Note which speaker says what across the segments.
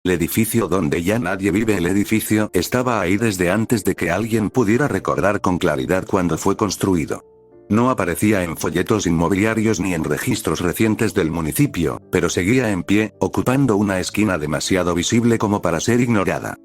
Speaker 1: El edificio donde ya nadie vive. El edificio estaba ahí desde antes de que alguien pudiera recordar con claridad cuándo fue construido. No aparecía en folletos inmobiliarios ni en registros recientes del municipio, pero seguía en pie, ocupando una esquina demasiado visible como para ser ignorada.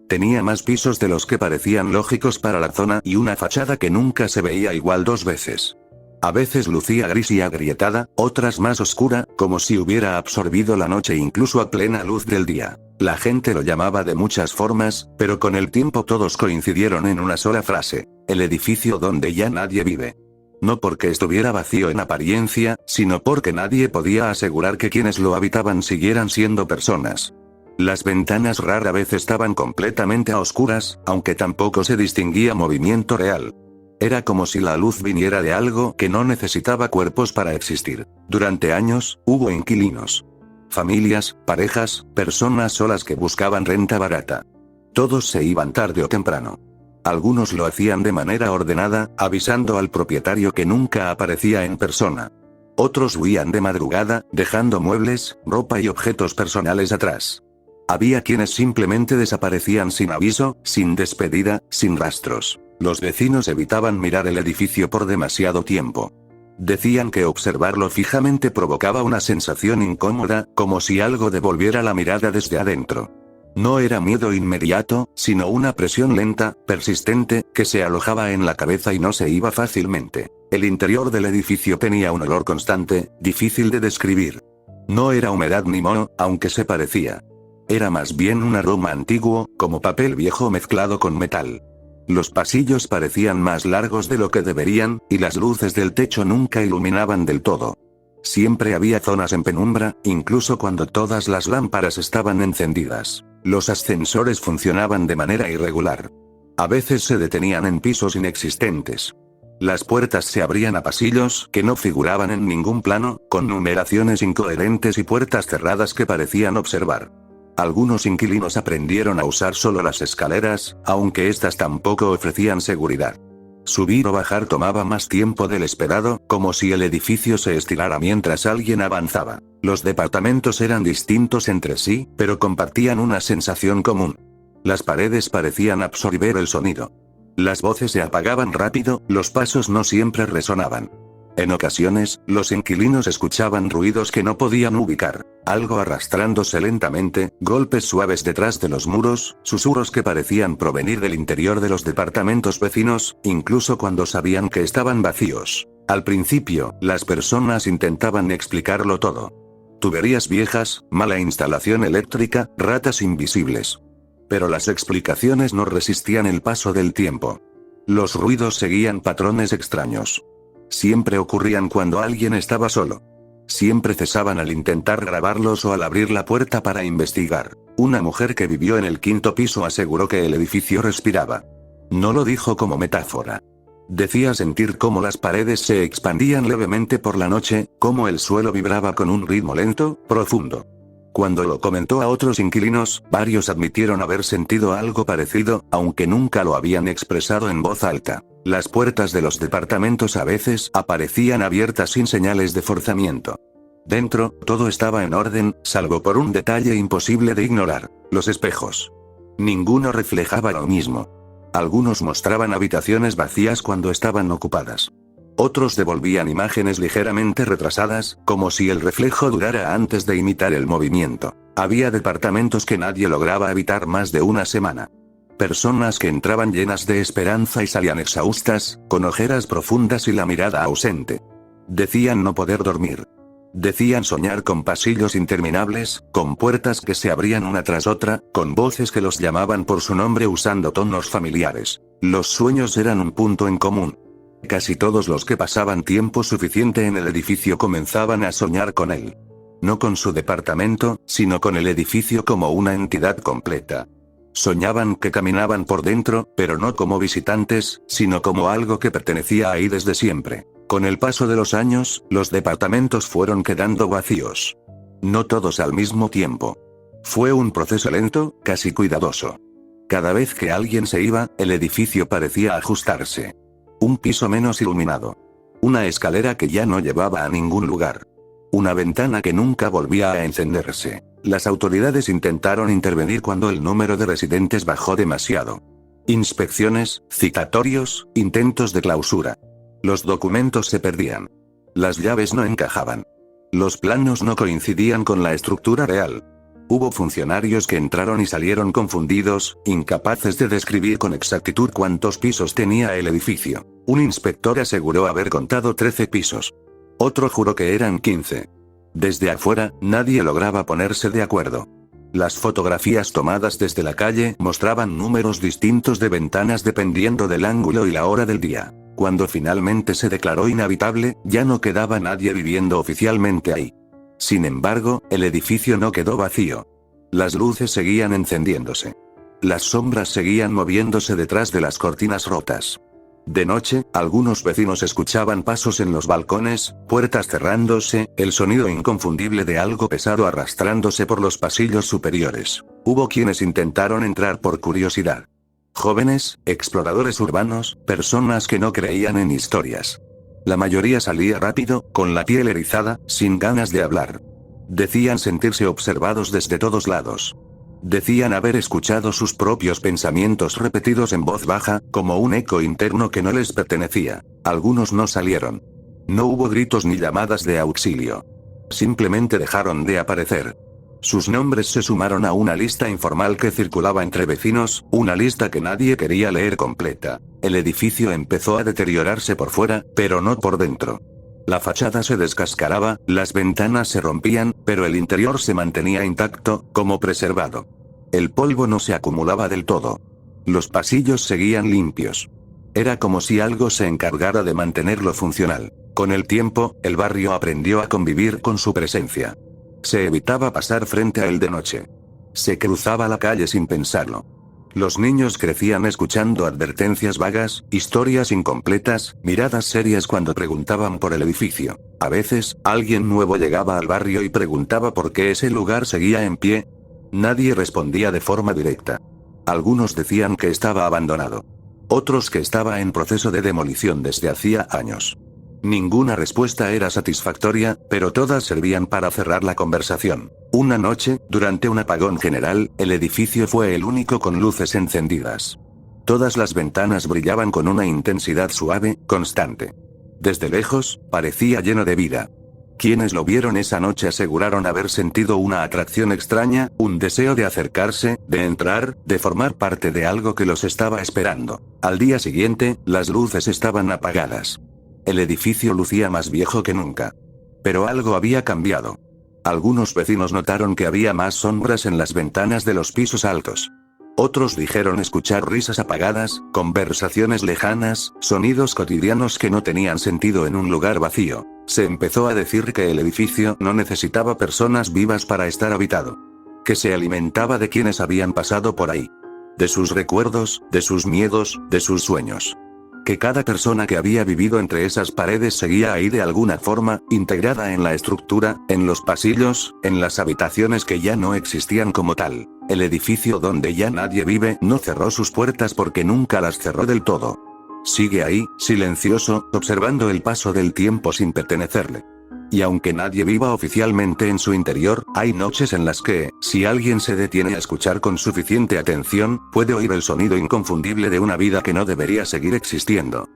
Speaker 1: Tenía más pisos de los que parecían lógicos para la zona y una fachada que nunca se veía igual dos veces. A veces lucía gris y agrietada, otras más oscura, como si hubiera absorbido la noche incluso a plena luz del día. La gente lo llamaba de muchas formas, pero con el tiempo todos coincidieron en una sola frase: el edificio donde ya nadie vive. No porque estuviera vacío en apariencia, sino porque nadie podía asegurar que quienes lo habitaban siguieran siendo personas. Las ventanas rara vez estaban completamente a oscuras, aunque tampoco se distinguía movimiento real. Era como si la luz viniera de algo que no necesitaba cuerpos para existir. Durante años, hubo inquilinos. Familias, parejas, personas solas que buscaban renta barata. Todos se iban tarde o temprano. Algunos lo hacían de manera ordenada, avisando al propietario que nunca aparecía en persona. Otros huían de madrugada, dejando muebles, ropa y objetos personales atrás. Había quienes simplemente desaparecían sin aviso, sin despedida, sin rastros. Los vecinos evitaban mirar el edificio por demasiado tiempo. Decían que observarlo fijamente provocaba una sensación incómoda, como si algo devolviera la mirada desde adentro. No era miedo inmediato, sino una presión lenta, persistente, que se alojaba en la cabeza y no se iba fácilmente. El interior del edificio tenía un olor constante, difícil de describir. No era humedad ni moho, aunque se parecía. Era más bien un aroma antiguo, como papel viejo mezclado con metal. Los pasillos parecían más largos de lo que deberían, y las luces del techo nunca iluminaban del todo. Siempre había zonas en penumbra, incluso cuando todas las lámparas estaban encendidas. Los ascensores funcionaban de manera irregular. A veces se detenían en pisos inexistentes. Las puertas se abrían a pasillos que no figuraban en ningún plano, con numeraciones incoherentes y puertas cerradas que parecían observar. Algunos inquilinos aprendieron a usar solo las escaleras, aunque estas tampoco ofrecían seguridad. Subir o bajar tomaba más tiempo del esperado, como si el edificio se estirara mientras alguien avanzaba. Los departamentos eran distintos entre sí, pero compartían una sensación común. Las paredes parecían absorber el sonido. Las voces se apagaban rápido, los pasos no siempre resonaban. En ocasiones, los inquilinos escuchaban ruidos que no podían ubicar, algo arrastrándose lentamente, golpes suaves detrás de los muros, susurros que parecían provenir del interior de los departamentos vecinos, incluso cuando sabían que estaban vacíos. Al principio, las personas intentaban explicarlo todo. Tuberías viejas, mala instalación eléctrica, ratas invisibles. Pero las explicaciones no resistían el paso del tiempo. Los ruidos seguían patrones extraños. Siempre ocurrían cuando alguien estaba solo. Siempre cesaban al intentar grabarlos o al abrir la puerta para investigar. Una mujer que vivió en el 5º piso aseguró que el edificio respiraba. No lo dijo como metáfora. Decía sentir cómo las paredes se expandían levemente por la noche, cómo el suelo vibraba con un ritmo lento, profundo. Cuando lo comentó a otros inquilinos, varios admitieron haber sentido algo parecido, aunque nunca lo habían expresado en voz alta. Las puertas de los departamentos a veces aparecían abiertas sin señales de forzamiento. Dentro, todo estaba en orden, salvo por un detalle imposible de ignorar: los espejos. Ninguno reflejaba lo mismo. Algunos mostraban habitaciones vacías cuando estaban ocupadas. Otros devolvían imágenes ligeramente retrasadas, como si el reflejo durara antes de imitar el movimiento. Había departamentos que nadie lograba habitar más de una semana. Personas que entraban llenas de esperanza y salían exhaustas, con ojeras profundas y la mirada ausente. Decían no poder dormir. Decían soñar con pasillos interminables, con puertas que se abrían una tras otra, con voces que los llamaban por su nombre usando tonos familiares. Los sueños eran un punto en común. Casi todos los que pasaban tiempo suficiente en el edificio comenzaban a soñar con él. No con su departamento, sino con el edificio como una entidad completa. Soñaban que caminaban por dentro, pero no como visitantes, sino como algo que pertenecía ahí desde siempre. Con el paso de los años, los departamentos fueron quedando vacíos. No todos al mismo tiempo. Fue un proceso lento, casi cuidadoso. Cada vez que alguien se iba, el edificio parecía ajustarse. Un piso menos iluminado. Una escalera que ya no llevaba a ningún lugar. Una ventana que nunca volvía a encenderse. Las autoridades intentaron intervenir cuando el número de residentes bajó demasiado. Inspecciones, citatorios, intentos de clausura. Los documentos se perdían. Las llaves no encajaban. Los planos no coincidían con la estructura real. Hubo funcionarios que entraron y salieron confundidos, incapaces de describir con exactitud cuántos pisos tenía el edificio. Un inspector aseguró haber contado 13 pisos. Otro juró que eran 15. Desde afuera, nadie lograba ponerse de acuerdo. Las fotografías tomadas desde la calle mostraban números distintos de ventanas dependiendo del ángulo y la hora del día. Cuando finalmente se declaró inhabitable, ya no quedaba nadie viviendo oficialmente ahí. Sin embargo, el edificio no quedó vacío. Las luces seguían encendiéndose. Las sombras seguían moviéndose detrás de las cortinas rotas. De noche, algunos vecinos escuchaban pasos en los balcones, puertas cerrándose, el sonido inconfundible de algo pesado arrastrándose por los pasillos superiores. Hubo quienes intentaron entrar por curiosidad. Jóvenes, exploradores urbanos, personas que no creían en historias. La mayoría salía rápido, con la piel erizada, sin ganas de hablar. Decían sentirse observados desde todos lados. Decían haber escuchado sus propios pensamientos repetidos en voz baja, como un eco interno que no les pertenecía. Algunos no salieron. No hubo gritos ni llamadas de auxilio. Simplemente dejaron de aparecer. Sus nombres se sumaron a una lista informal que circulaba entre vecinos, una lista que nadie quería leer completa. El edificio empezó a deteriorarse por fuera, pero no por dentro. La fachada se descascaraba, las ventanas se rompían, pero el interior se mantenía intacto, como preservado. El polvo no se acumulaba del todo. Los pasillos seguían limpios. Era como si algo se encargara de mantenerlo funcional. Con el tiempo, el barrio aprendió a convivir con su presencia. Se evitaba pasar frente a él de noche. Se cruzaba la calle sin pensarlo. Los niños crecían escuchando advertencias vagas, historias incompletas, miradas serias cuando preguntaban por el edificio. A veces, alguien nuevo llegaba al barrio y preguntaba por qué ese lugar seguía en pie. Nadie respondía de forma directa. Algunos decían que estaba abandonado. Otros que estaba en proceso de demolición desde hacía años. Ninguna respuesta era satisfactoria, pero todas servían para cerrar la conversación. Una noche, durante un apagón general, el edificio fue el único con luces encendidas. Todas las ventanas brillaban con una intensidad suave, constante. Desde lejos, parecía lleno de vida. Quienes lo vieron esa noche aseguraron haber sentido una atracción extraña, un deseo de acercarse, de entrar, de formar parte de algo que los estaba esperando. Al día siguiente, las luces estaban apagadas. El edificio lucía más viejo que nunca. Pero algo había cambiado. Algunos vecinos notaron que había más sombras en las ventanas de los pisos altos. Otros dijeron escuchar risas apagadas, conversaciones lejanas, sonidos cotidianos que no tenían sentido en un lugar vacío. Se empezó a decir que el edificio no necesitaba personas vivas para estar habitado. Que se alimentaba de quienes habían pasado por ahí. De sus recuerdos, de sus miedos, de sus sueños. Que cada persona que había vivido entre esas paredes seguía ahí de alguna forma, integrada en la estructura, en los pasillos, en las habitaciones que ya no existían como tal. El edificio donde ya nadie vive no cerró sus puertas porque nunca las cerró del todo. Sigue ahí, silencioso, observando el paso del tiempo sin pertenecerle. Y aunque nadie viva oficialmente en su interior, hay noches en las que, si alguien se detiene a escuchar con suficiente atención, puede oír el sonido inconfundible de una vida que no debería seguir existiendo.